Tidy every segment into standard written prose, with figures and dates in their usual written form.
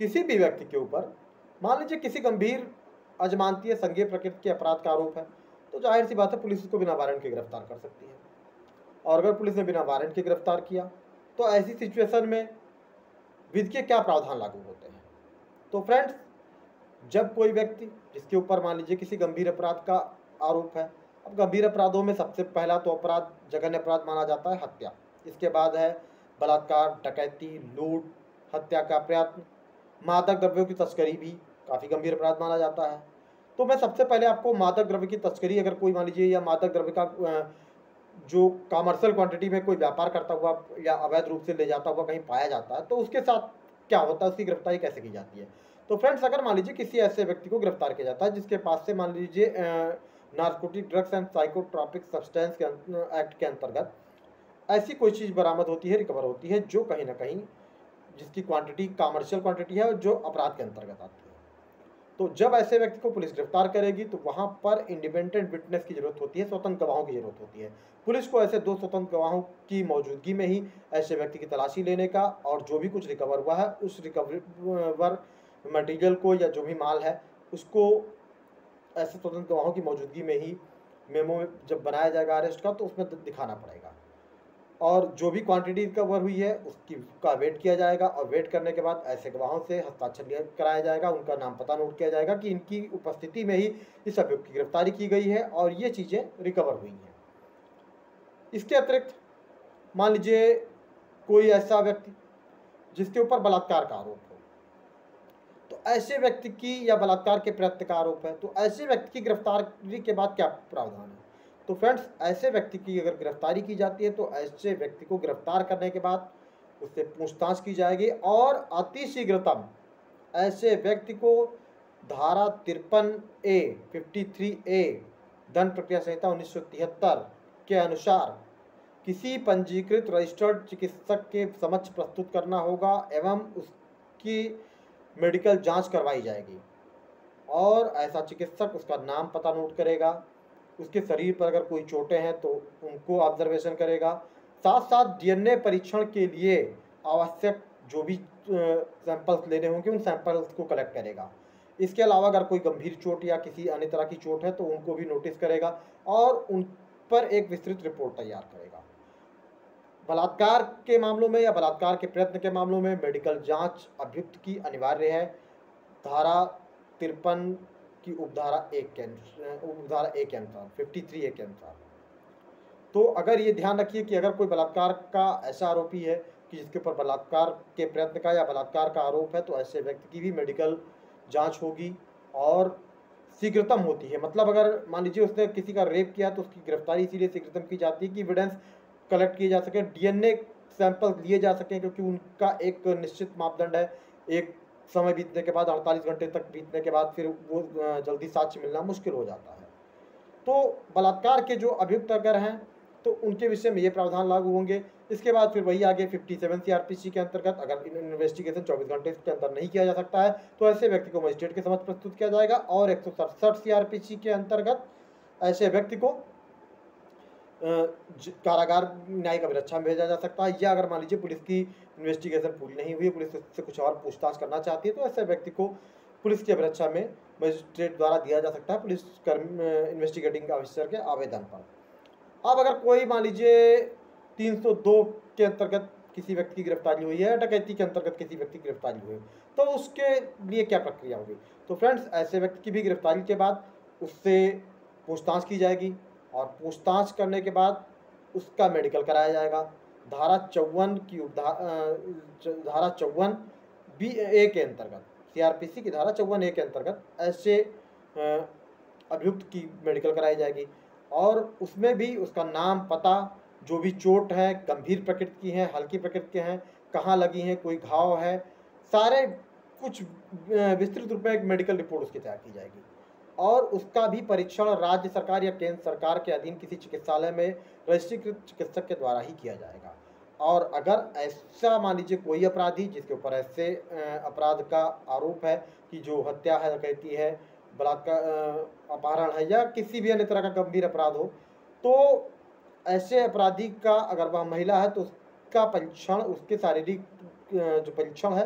किसी भी व्यक्ति के ऊपर मान लीजिए किसी गंभीर अजमानतीय संज्ञेय प्रकृति के अपराध का आरोप है, तो जाहिर सी बात है पुलिस उसको बिना वारंट के गिरफ्तार कर सकती है। और अगर पुलिस ने बिना वारंट के गिरफ्तार किया तो ऐसी सिचुएशन में विधि के क्या प्रावधान लागू होते हैं। तो फ्रेंड्स, जब कोई व्यक्ति जिसके ऊपर मान लीजिए किसी गंभीर अपराध का आरोप है, अब गंभीर अपराधों में सबसे पहला तो अपराध जघन्य अपराध माना जाता है हत्या, इसके बाद है बलात्कार, डकैती, लूट, हत्या का प्रयत्न, मादक द्रव्यों की तस्करी भी काफ़ी गंभीर अपराध माना जाता है। तो मैं सबसे पहले आपको मादक द्रव्य की तस्करी, अगर कोई मान लीजिए या मादक द्रव्य का जो कमर्शियल क्वांटिटी में कोई व्यापार करता हुआ या अवैध रूप से ले जाता हुआ कहीं पाया जाता है, तो उसके साथ क्या होता है, उसकी गिरफ्तारी कैसे की जाती है। तो फ्रेंड्स, अगर मान लीजिए किसी ऐसे व्यक्ति को गिरफ्तार किया जाता है जिसके पास से मान लीजिए narcotic drugs and psychotropic substance के एक्ट के अंतर्गत ऐसी कोई चीज़ बरामद होती है, रिकवर होती है, जो कहीं ना कहीं जिसकी क्वांटिटी कमर्शियल क्वांटिटी है और जो अपराध के अंतर्गत आती है, तो जब ऐसे व्यक्ति को पुलिस गिरफ्तार करेगी तो वहां पर इंडिपेंडेंट विटनेस की जरूरत होती है, स्वतंत्र गवाहों की जरूरत होती है। पुलिस को ऐसे 2 स्वतंत्र गवाहों की मौजूदगी में ही ऐसे व्यक्ति की तलाशी लेने का और जो भी कुछ रिकवर हुआ है उस रिकवर मटेरियल को या जो भी माल है उसको ऐसे स्वतंत्र गवाहों की मौजूदगी में ही मेमो जब बनाया जाएगा अरेस्ट का, तो उसमें दिखाना पड़ेगा। और जो भी क्वांटिटी रिकवर हुई है उसकी का वेट किया जाएगा और वेट करने के बाद ऐसे गवाहों से हस्ताक्षर कराया जाएगा, उनका नाम पता नोट किया जाएगा कि इनकी उपस्थिति में ही इस अभियुक्त की गिरफ्तारी की गई है और ये चीज़ें रिकवर हुई हैं। इसके अतिरिक्त मान लीजिए कोई ऐसा व्यक्ति जिसके ऊपर बलात्कार का आरोप हो, तो ऐसे व्यक्ति की या बलात्कार के प्रयत्न का आरोप है, तो ऐसे व्यक्ति की गिरफ्तारी के बाद क्या प्रावधान है। तो फ्रेंड्स, ऐसे व्यक्ति की अगर गिरफ्तारी की जाती है तो ऐसे व्यक्ति को गिरफ्तार करने के बाद उससे पूछताछ की जाएगी और अतिशीघ्रतम ऐसे व्यक्ति को धारा 53A 53A दंड प्रक्रिया संहिता 1973 के अनुसार किसी पंजीकृत रजिस्टर्ड चिकित्सक के समक्ष प्रस्तुत करना होगा एवं उसकी मेडिकल जांच करवाई जाएगी और ऐसा चिकित्सक उसका नाम पता नोट करेगा, उसके शरीर पर अगर कोई चोटें हैं तो उनको ऑब्जर्वेशन करेगा, साथ साथ डीएनए परीक्षण के लिए आवश्यक जो भी सैंपल्स लेने होंगे उन सैंपल्स को कलेक्ट करेगा। इसके अलावा अगर कोई गंभीर चोट या किसी अन्य तरह की चोट है तो उनको भी नोटिस करेगा और उन पर एक विस्तृत रिपोर्ट तैयार करेगा। बलात्कार के मामलों में या बलात्कार के प्रयत्न के मामलों में मेडिकल जांच अभियुक्त की अनिवार्य है, धारा 53 की उपधारा 1 के अनुसार 53A के अनुसार। तो अगर ये ध्यान रखिए कि अगर कोई बलात्कार का ऐसा आरोपी है कि जिसके ऊपर बलात्कार के प्रयत्न का या बलात्कार का आरोप है, तो ऐसे व्यक्ति की भी मेडिकल जांच होगी और शीघ्रतम होती है। मतलब अगर मान लीजिए उसने किसी का रेप किया तो उसकी गिरफ्तारी इसीलिए शीघ्रतम की जाती है कि एविडेंस कलेक्ट किए जा सके, डीएनए सैंपल लिए जा सकें, क्योंकि उनका एक निश्चित मापदंड है। एक समय बीतने के बाद 48 घंटे तक बीतने के बाद फिर वो जल्दी साक्ष्य मिलना मुश्किल हो जाता है। तो बलात्कार के जो अभियुक्त अगर हैं तो उनके विषय में ये प्रावधान लागू होंगे। इसके बाद फिर वही आगे 57 सीआरपीसी के अंतर्गत अगर इन्वेस्टिगेशन 24 घंटे के अंदर नहीं किया जा सकता है तो ऐसे व्यक्ति को मजिस्ट्रेट के समक्ष प्रस्तुत किया जाएगा और 167 सीआरपीसी के अंतर्गत ऐसे व्यक्ति को कारागार न्यायिक अभिरक्षा में भेजा जा सकता है। या अगर मान लीजिए पुलिस की इन्वेस्टिगेशन पूरी नहीं हुई, पुलिस से कुछ और पूछताछ करना चाहती है, तो ऐसे व्यक्ति को पुलिस की अभिरक्षा में मजिस्ट्रेट द्वारा दिया जा सकता है पुलिस इन्वेस्टिगेटिंग ऑफिसर के आवेदन पर। अब अगर कोई मान लीजिए 302 के अंतर्गत किसी व्यक्ति की गिरफ्तारी हुई है, डकैती के अंतर्गत किसी व्यक्ति की गिरफ्तारी हुई, तो उसके लिए क्या प्रक्रिया होगी। तो फ्रेंड्स, ऐसे व्यक्ति की भी गिरफ्तारी के बाद उससे पूछताछ की जाएगी और पूछताछ करने के बाद उसका मेडिकल कराया जाएगा। धारा 54 की धारा 54B के अंतर्गत, सीआरपीसी की धारा 54A के अंतर्गत ऐसे अभियुक्त की मेडिकल कराई जाएगी और उसमें भी उसका नाम, पता, जो भी चोट है, गंभीर प्रकृति की है, हल्की प्रकृति के हैं, कहाँ लगी हैं, कोई घाव है, सारे कुछ विस्तृत रूप में एक मेडिकल रिपोर्ट उसकी तैयार की जाएगी और उसका भी परीक्षण राज्य सरकार या केंद्र सरकार के अधीन किसी चिकित्सालय में रजिस्ट्रीकृत चिकित्सक के द्वारा ही किया जाएगा। और अगर ऐसा मान लीजिए कोई अपराधी जिसके ऊपर ऐसे अपराध का आरोप है कि जो हत्या है, डकैती है, बलात्कार, अपहरण है या किसी भी अन्य तरह का गंभीर अपराध हो, तो ऐसे अपराधी का अगर वह महिला है तो उसका परीक्षण, उसके शारीरिक जो परीक्षण है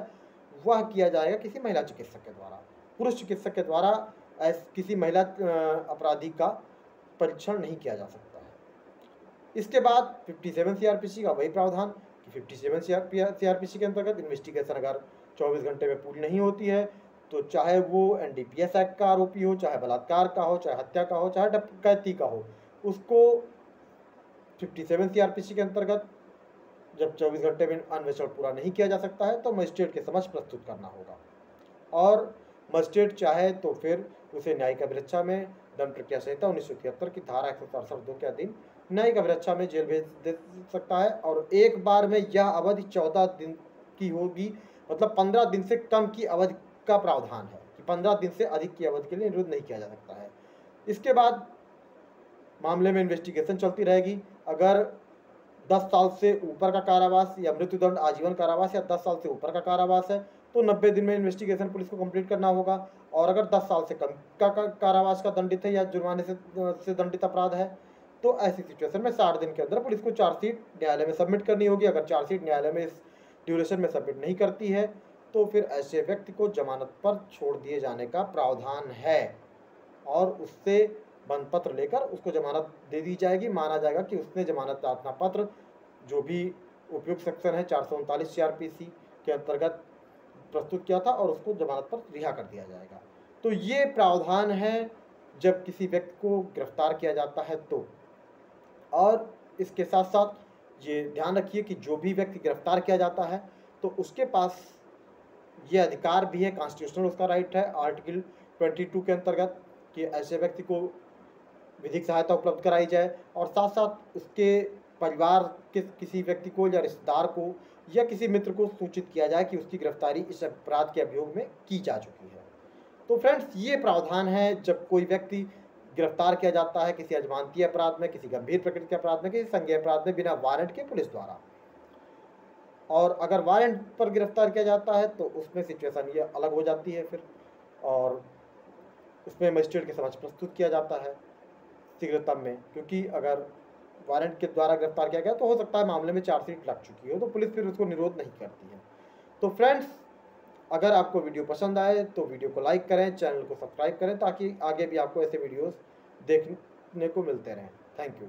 वह किया जाएगा किसी महिला चिकित्सक के द्वारा। पुरुष चिकित्सक के द्वारा किसी महिला अपराधी का परीक्षण नहीं किया जा सकता है। इसके बाद 57 सीआरपीसी का वही प्रावधान कि 57 सीआरपीसी के अंतर्गत इन्वेस्टिगेशन अगर 24 घंटे में पूरी नहीं होती है तो चाहे वो एनडीपीएस एक्ट का आरोपी हो, चाहे बलात्कार का हो, चाहे हत्या का हो, चाहे डकैती का हो, उसको 57 सीआरपीसी के अंतर्गत जब 24 घंटे में अन्वेषण पूरा नहीं किया जा सकता है तो मजिस्ट्रेट के समक्ष प्रस्तुत करना होगा। और मजिस्ट्रेट चाहे तो फिर उसे न्यायिक अभिरक्षा में दंड प्रक्रिया संहिता 1973 की धारा 167(2) के अधीन न्यायिक अभिरक्षा में जेल भेज दे सकता है। और एक बार में यह अवधि 14 दिन की होगी, मतलब 15 दिन से कम की अवधि का प्रावधान है कि 15 दिन से अधिक की अवधि के लिए निरुद्ध नहीं किया जा सकता है। इसके बाद मामले में इन्वेस्टिगेशन चलती रहेगी। अगर 10 साल से ऊपर का कारावास या मृत्युदंड, आजीवन कारावास या 10 साल से ऊपर का कारावास है तो 90 दिन में इन्वेस्टिगेशन पुलिस को कंप्लीट करना होगा। और अगर 10 साल से कम का कारावास का दंडित है या जुर्माने से दंडित अपराध है तो ऐसी सिचुएशन में 60 दिन के अंदर पुलिस को चार्जशीट न्यायालय में सबमिट करनी होगी। अगर चार्जशीट न्यायालय में इस ड्यूरेशन में सबमिट नहीं करती है तो फिर ऐसे व्यक्ति को जमानत पर छोड़ दिए जाने का प्रावधान है और उससे बंद पत्र लेकर उसको जमानत दे दी जाएगी। माना जाएगा कि उसने जमानत प्रार्थना पत्र जो भी उपयुक्त सेक्शन है 439 सीआरपीसी के अंतर्गत प्रस्तुत किया था और उसको जमानत पर रिहा कर दिया जाएगा। तो ये प्रावधान है जब किसी व्यक्ति को गिरफ्तार किया जाता है तो। और इसके साथ साथ ये ध्यान रखिए कि जो भी व्यक्ति गिरफ्तार किया जाता है तो उसके पास ये अधिकार भी है, कॉन्स्टिट्यूशनल उसका राइट है आर्टिकल 22 के अंतर्गत कि ऐसे व्यक्ति को विधिक सहायता उपलब्ध कराई जाए और साथ साथ उसके परिवार के किसी व्यक्ति को या रिश्तेदार को या किसी मित्र को सूचित किया जाए कि उसकी गिरफ्तारी इस अपराध के अभियोग में की जा चुकी है। तो फ्रेंड्स, ये प्रावधान है जब कोई व्यक्ति गिरफ्तार किया जाता है किसी अजमानती अपराध में, किसी गंभीर प्रकृति के अपराध में, किसी संज्ञेय अपराध में बिना वारंट के पुलिस द्वारा। और अगर वारंट पर गिरफ्तार किया जाता है तो उसमें सिचुएशन ये अलग हो जाती है फिर, और उसमें मजिस्ट्रेट के समक्ष प्रस्तुत किया जाता है शीघ्रतम में, क्योंकि अगर वारंट के द्वारा गिरफ्तार किया गया तो हो सकता है मामले में चार्जशीट लग चुकी हो तो पुलिस फिर उसको निरोध नहीं करती है। तो फ्रेंड्स, अगर आपको वीडियो पसंद आए तो वीडियो को लाइक करें, चैनल को सब्सक्राइब करें ताकि आगे भी आपको ऐसे वीडियोस देखने को मिलते रहें। Thank you.